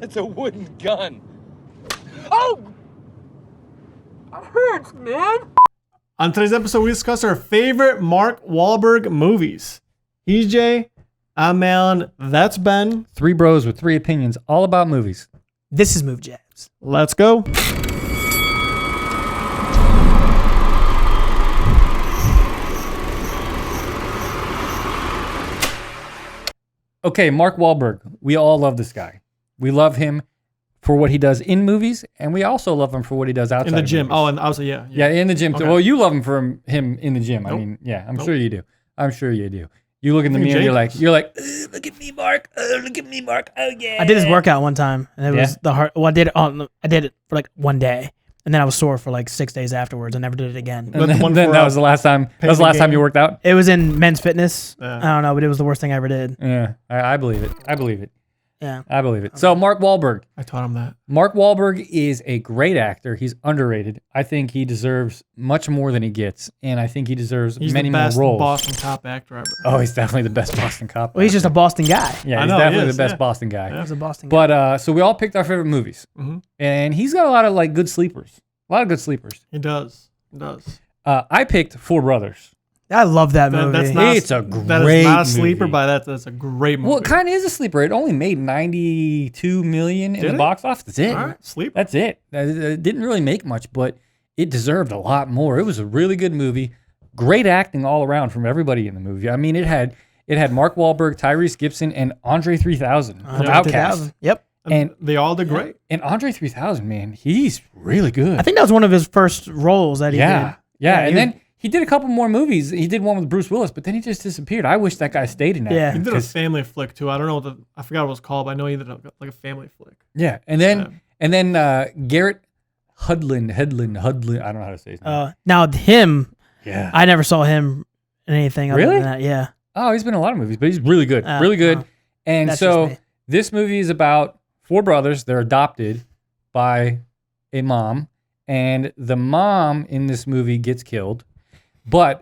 It's a wooden gun. Oh! It hurts, man. On today's episode, we discuss our favorite Mark Wahlberg movies. He's Jay. I'm Alan. That's Ben. Three bros with three opinions, all about movies. This is Move Jabs. Let's go. Okay, Mark Wahlberg. We all love this guy. We love him for what he does in movies, and we also love him for what he does outside In the of gym. movies. Oh, and obviously, yeah. Yeah, in the gym. Okay. Too. Well, you love him for him in the gym. Nope. I mean, yeah, I'm Nope. sure you do. I'm sure you do. You look in the I think mirror, Jake you're like, look at me, Mark. Look at me, Mark. Oh yeah. I did this workout one time, and it was Yeah? the hard. Well, I did it for like one day, and then I was sore for like 6 days afterwards. I never did it again. But the one Then for, that was the last time. That was the last time you worked out. It was in Men's Fitness. Yeah. I don't know, but it was the worst thing I ever did. Yeah, I believe it. I believe it. Yeah. I believe it. So Mark Wahlberg. I taught him that. Mark Wahlberg is a great actor. He's underrated. I think he deserves much more than he gets, and I think he deserves He's many the best more roles. Boston cop actor ever. Oh, he's definitely the best Boston cop. Well, he's just a Boston guy. yeah, I he's know, he definitely is, the best yeah. Boston guy. Yeah. He's a Boston guy. But so we all picked our favorite movies, Mhm. and he's got a lot of like good sleepers. A lot of good sleepers. He does. He does. I picked Four Brothers. I love that movie. That's not, It's a That is great not a sleeper, movie. but that's a great movie. Well, it kind of is a sleeper. It only made $92 million in Did the it? box office. That's it. All right, sleeper. That's it. It didn't really make much, but it deserved a lot more. It was a really good movie. Great acting all around from everybody in the movie. I mean, it had Mark Wahlberg, Tyrese Gibson, and Andre 3000 from Andre Outkast. 3000. Yep. And they all did great. and Andre 3000, man, he's really good. I think that was one of his first roles that he yeah, did. yeah. he And was- then he did a couple more movies. He did one with Bruce Willis, but then he just disappeared. I wish that guy stayed in that. Yeah. He did a family flick too. I don't know I forgot what it was called, but I know he did like a family flick. Yeah, and then Garrett Hudlin. I don't know how to say his name. Now him, Yeah. I never saw him in anything other Really? than that. Yeah. Oh, he's been in a lot of movies, but he's really good. Oh, Really good. oh. And That's so just me. this movie is about four brothers. They're adopted by a mom, and the mom in this movie gets killed. But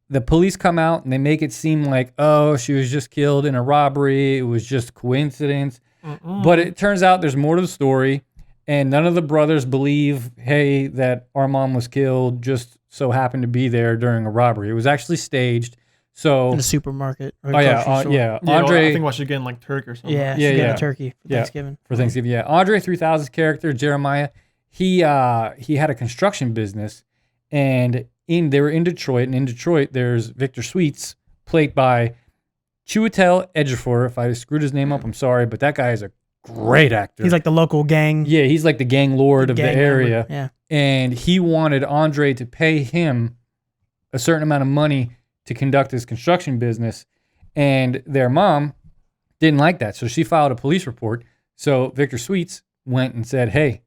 the police come out and they make it seem like, oh, she was just killed in a robbery. It was just coincidence. But it turns out there's more to the story, and none of the brothers believe, hey, that our mom was killed just so happened to be there during a robbery. It was actually staged. So In the supermarket. Or Oh yeah, grocery store. yeah. Yeah, Andre I think we should get in like turkey or something. Yeah. Yeah, She's getting yeah. a turkey for Yeah. Thanksgiving. for Thanksgiving. Yeah, Andre 3000's character Jeremiah, he had a construction business, and they were in Detroit, and in Detroit there's Victor Sweets, played by Chiwetel Ejiofor. If I screwed his name up, I'm sorry, but that guy is a great actor. He's like the local gang. yeah, he's like the gang lord of the gang member. area, Yeah. and he wanted Andre to pay him a certain amount of money to conduct his construction business, and their mom didn't like that, so she filed a police report. So Victor Sweets went and said, hey,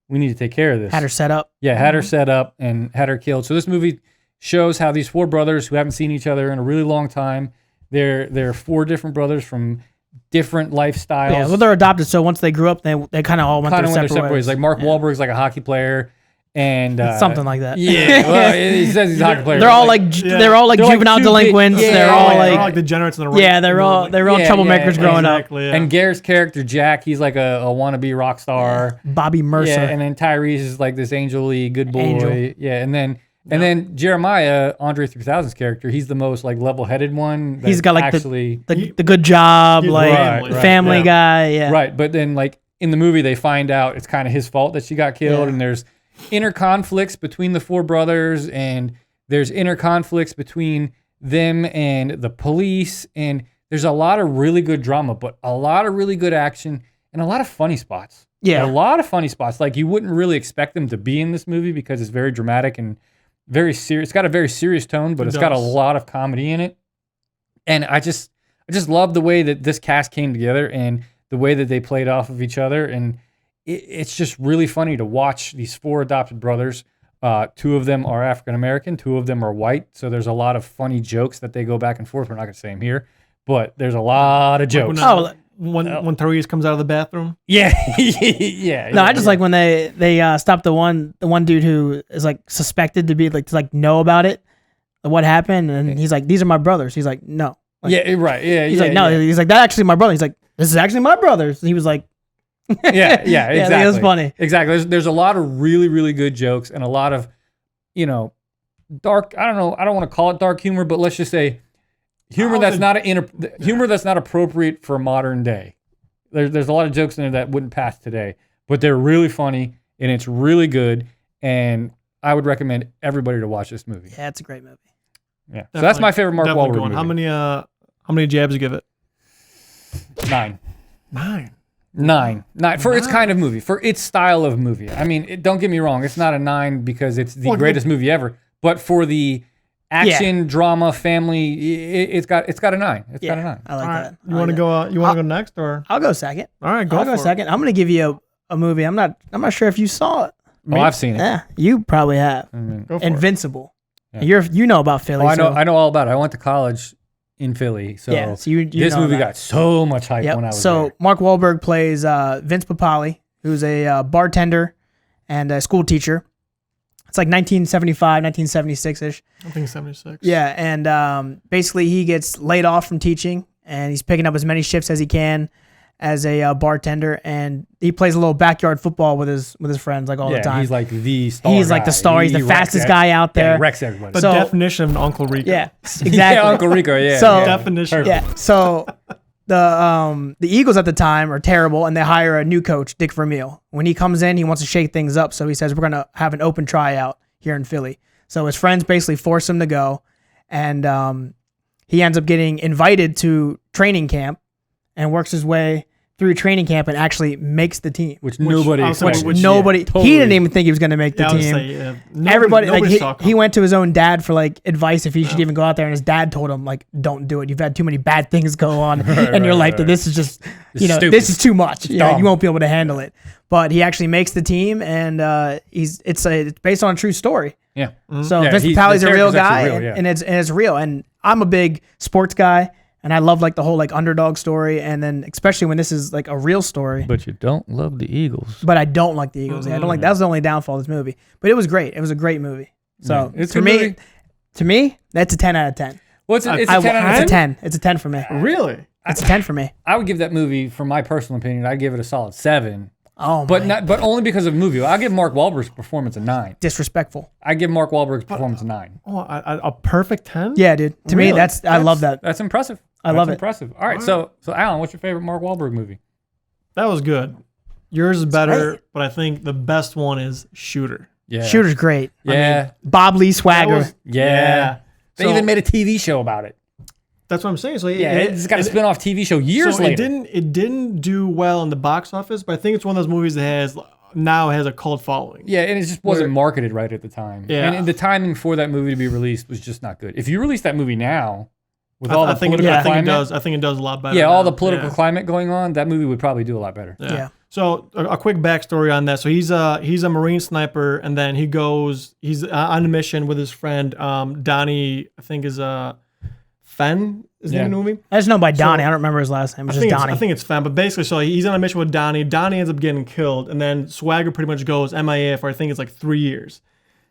we need to take care of this. Had her set up. Yeah, had her set up and had her killed. So this movie shows how these four brothers who haven't seen each other in a really long time, they're four different brothers from different lifestyles. Yeah. Well, they're adopted, so once they grew up, they kind of all went kind their of separate ways. Like Mark Wahlberg's like a hockey player, and Something like that. Yeah, well, he says he's a hockey player. They're all like Yeah. they're all like They're like juvenile two big- delinquents. yeah, they're yeah, all yeah. They're all like like degenerates in the yeah, they're all Yeah, troublemakers growing up. exactly, yeah. And Garrett's character Jack, he's like a wannabe rock star. Bobby Mercer. Yeah, and then Tyrese is like this angel-y good boy. Angel. Yeah, and then Jeremiah, Andre 3000's character, he's the most like level-headed one. He's that got, like, actually the good job, he's like family. family Yeah. guy. Yeah. right. But then like in the movie, they find out it's kind of his fault that she got killed, Yeah. and there's inner conflicts between the four brothers, and there's inner conflicts between them and the police, and there's a lot of really good drama, but a lot of really good action and a lot of funny spots. Yeah. A lot of funny spots. Like you wouldn't really expect them to be in this movie because it's very dramatic and very serious. It's got a very serious tone, but It it's got a does. lot of comedy in it. And I just love the way that this cast came together and the way that they played off of each other. And it's just really funny to watch these four adopted brothers. Two of them are African American, two of them are white. So there's a lot of funny jokes that they go back and forth. We're not going to say them here, but there's a lot of jokes. When Therese comes out of the bathroom. Yeah, yeah. No, I just like when they stop the one dude who is like suspected to be like to like know about it, what happened, and he's like, "These are my brothers." He's like, "No." Like, yeah, right. Yeah, He's yeah, like, "No." yeah. He's like, "That actually my brother." He's like, "This is actually my brothers." And he was like, Yeah, exactly. Yeah, that was funny. Exactly. There's a lot of really, really good jokes and a lot of, dark. I don't know. I don't want to call it dark humor, but let's just say humor that's not appropriate for modern day. There's a lot of jokes in there that wouldn't pass today, but they're really funny and it's really good. And I would recommend everybody to watch this movie. Yeah, it's a great movie. Yeah. So that's my favorite Mark Definitely Wahlberg movie. How many jabs you give it? 9. 9. For its kind of movie, for its style of movie. I mean, don't get me wrong. It's not a 9 because it's the greatest movie ever, but for the action, drama, family, it's got a 9. It's got a 9. I like that. You want to go? You want to go next, or I'll go second. all right, I'll go second. I'm gonna give you a movie. I'm not sure if you saw it. Oh, I've seen it. Yeah, you probably have. Go for it. Invincible. Yeah. You know about Philly. Oh, I know. so- I know all about it. I went to college in Philly, so, Yeah, so you this know movie that. got so much hype when I was So there. Mark Wahlberg plays Vince Papali, who's a bartender and a school teacher. It's like 1975, 1976-ish. I think 76. Yeah, and basically he gets laid off from teaching, and he's picking up as many shifts as he can as a bartender, and he plays a little backyard football with his friends like all the time. He's like the star. He's like the star. He's the fastest guy out there. Yeah, wrecks everybody. The So- definition of an Uncle Rico. Yeah, exactly. Yeah, Uncle Rico. Yeah. So- yeah. Definition. Yeah. So the Eagles at the time are terrible, and they hire a new coach, Dick Vermeil. When he comes in, he wants to shake things up, so he says we're gonna have an open tryout here in Philly. So his friends basically force him to go, and he ends up getting invited to training camp, and works his way through training camp and actually makes the team. Which nobody I was like, expected. which- Nobody, totally. he didn't even think he was gonna make the Yeah, I would team. say, yeah. Everybody nobody like saw he went to his own dad for like advice if he should even go out there, and his dad told him like, don't do it. You've had too many bad things go on in your life that this is just stupid. this is too much. Yeah, dumb. you won't be able to handle it. But he actually makes the team, and it's based on a true story. Yeah. So Yeah, Vince the Papali's a real character's actually guy, real, yeah. and it's real. And I'm a big sports guy, and I love like the whole like underdog story, and then especially when this is like a real story. But you don't love the Eagles. But I don't like the Eagles. Yeah, I don't like. That was the only downfall of this movie. But it was great. It was a great movie. So Yeah, it's to a me, movie. to me, that's a 10 out of 10. Well, it's a 10 It's out a of 10. 10. It's a 10 for me. Really? It's a 10 for me. I would give that movie, from my personal opinion, I'd give it a solid 7. Oh, But my. but only because of the movie. I'll give Mark Wahlberg's performance a 9. Disrespectful. I give Mark Wahlberg's performance a 9. Oh, a perfect 10? Yeah, dude. To me, Really? I love that. That's impressive. I love That's it. impressive. All right, so Alan, what's your favorite Mark Wahlberg movie? That was good. Yours is better, great. but I think the best one is Shooter. Yeah. Shooter's great. Yeah. Bob Lee That Swagger. was- Yeah. They So- even made a TV show about it. That's what I'm saying. So Yeah, it's got a spin-off TV show years so later. it didn't do well in the box office, but I think it's one of those movies that has a cult following. Yeah, and it just wasn't marketed right at the time. Yeah. And the timing for that movie to be released was just not good. If you release that movie now, with all the I think political it climate, does. I think it does a lot better. yeah, all now. the political Yeah. climate going on, that movie would probably do a lot better. Yeah. So a quick backstory on that. So he's a Marine sniper, and then he's on a mission with his friend Donnie. I think is Fenn is the name of the movie. I just know by Donnie. I don't remember his last name. It's just Donnie. I think it's Fenn, but basically, so he's on a mission with Donnie. Donnie ends up getting killed, and then Swagger pretty much goes MIA for I think it's like 3 years.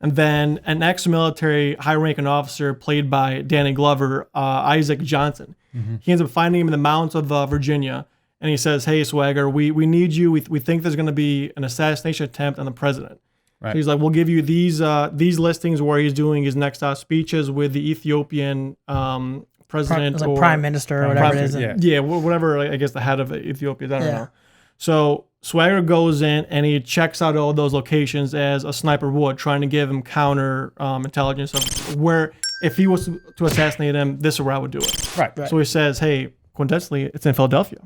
And then an ex-military high-ranking officer played by Danny Glover, Isaac Johnson, he ends up finding him in the mountains of Virginia, and he says, "Hey, Swagger, we need you. We think there's going to be an assassination attempt on the president." Right. So he's like, "We'll give you these listings where he's doing his next speeches with the Ethiopian president It's like or Prime Minister or whatever it is. Yeah. yeah, whatever. I guess the head of Ethiopia. I don't Yeah. know. So Swagger goes in and he checks out all those locations as a sniper would, trying to give him counter intelligence of where if he was to assassinate him, this is where I would do it. Right. So he says, "Hey, coincidentally, it's in Philadelphia."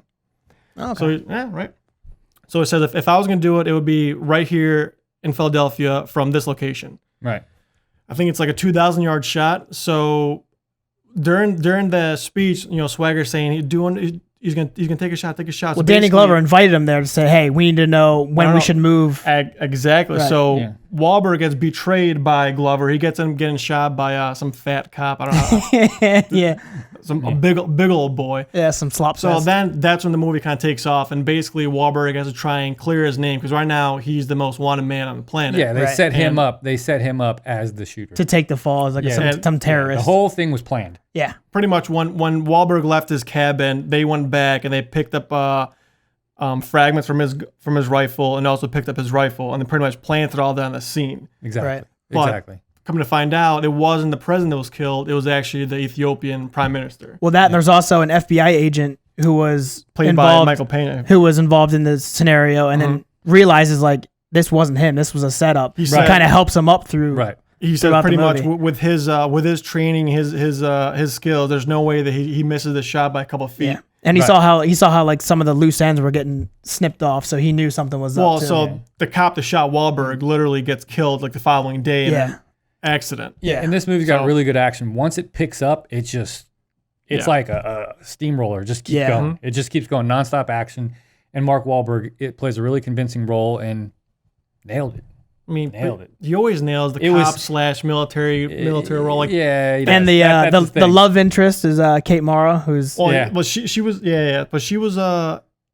Oh, okay. So right. So it says if I was going to do it, it would be right here in Philadelphia from this location. Right. I think it's like a 2,000-yard shot. So during the speech, Swagger's saying he's gonna take a shot. well, So Danny basically- Glover invited him there to say, "Hey, we need to know when we should move." Exactly. Right. So Yeah. Wahlberg gets betrayed by Glover. He gets him getting shot by some fat cop. I don't know, Yeah, a big old boy. yeah, some slop. So fest. then that's when the movie kind of takes off, and basically Wahlberg has to try and clear his name because right now he's the most wanted man on the planet. Yeah, they Right. set him And- up. They set him up as the shooter. to take the fall as like Yeah, some The terrorist. whole thing was planned. Yeah, Pretty much when Wahlberg left his cabin, they went back and they picked up fragments from his rifle, and also picked up his rifle, and then pretty much planted all that on the scene. Exactly. Right. But Exactly. coming to find out, it wasn't the president that was killed. It was actually the Ethiopian prime minister, Well, that and there's also an FBI agent who was played involved, by Michael Pena. who was involved in this scenario, and then realizes like this wasn't him. This was a setup. He He said- kind of helps him up through. Right. He said throughout the pretty much movie. with his training, his skills, there's no way that he misses the shot by a couple of feet. Yeah. And he Right. saw how like some of the loose ends were getting snipped off, so he knew something was Well, up. Too. so the cop that shot Wahlberg literally gets killed like the following day in Yeah. an accident. Yeah, and this movie's got So- really good action. Once it picks up, it's Yeah. like a steamroller. Just keeps Yeah. going. It just keeps going, nonstop action. And Mark Wahlberg, it plays a really convincing role and nailed it. I mean, Nailed it. he always nails the It was- cop slash military role. Like, yeah, he and does. That's his the thing. love interest is Kate Mara, who's well, Yeah. well, she was but she was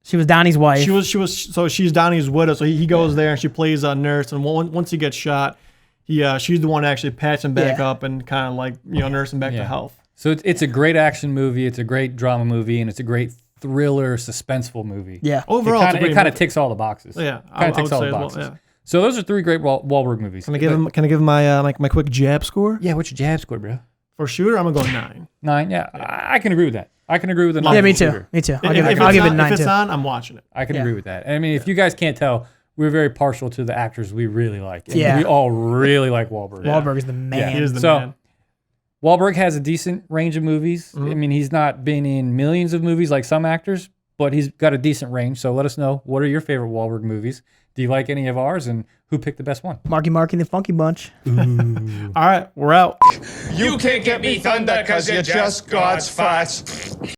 she was Donnie's wife. she was so she's Donnie's widow. So he goes there and she plays a nurse, and once he gets shot, she's the one actually patching back Yeah. up and kind of like nurse him back to Yeah. health. So it's a great action movie. It's a great drama movie, and it's a great thriller, suspenseful movie. yeah. Overall, it's a it great kind of movie. ticks all the boxes. Yeah, kind of I ticks would all say the as well, boxes. yeah. So those are three great Wahlberg movies. Can I give him my quick jab score Yeah, what's your jab score, bro? for Shooter? I'm gonna go 9. 9. Yeah, I can agree with that. I can agree with the 9. Yeah, me for too. Shooter. Me too. I'll If give it it's a on- 9 if it's too. on, I'm watching it. I can Yeah. agree with that. I mean, if you guys can't tell, we're very partial to the actors we really like. And Yeah. we all really like Wahlberg. Wahlberg is the man. He is the So- man. Wahlberg has a decent range of movies. Mm-hmm. I mean, he's not been in millions of movies like some actors, but he's got a decent range. So let us know, what are your favorite Wahlberg movies? Do you like any of ours, and who picked the best one? Marky and the Funky Bunch. All right, we're out. You can't get me thunder because you're just God's farts.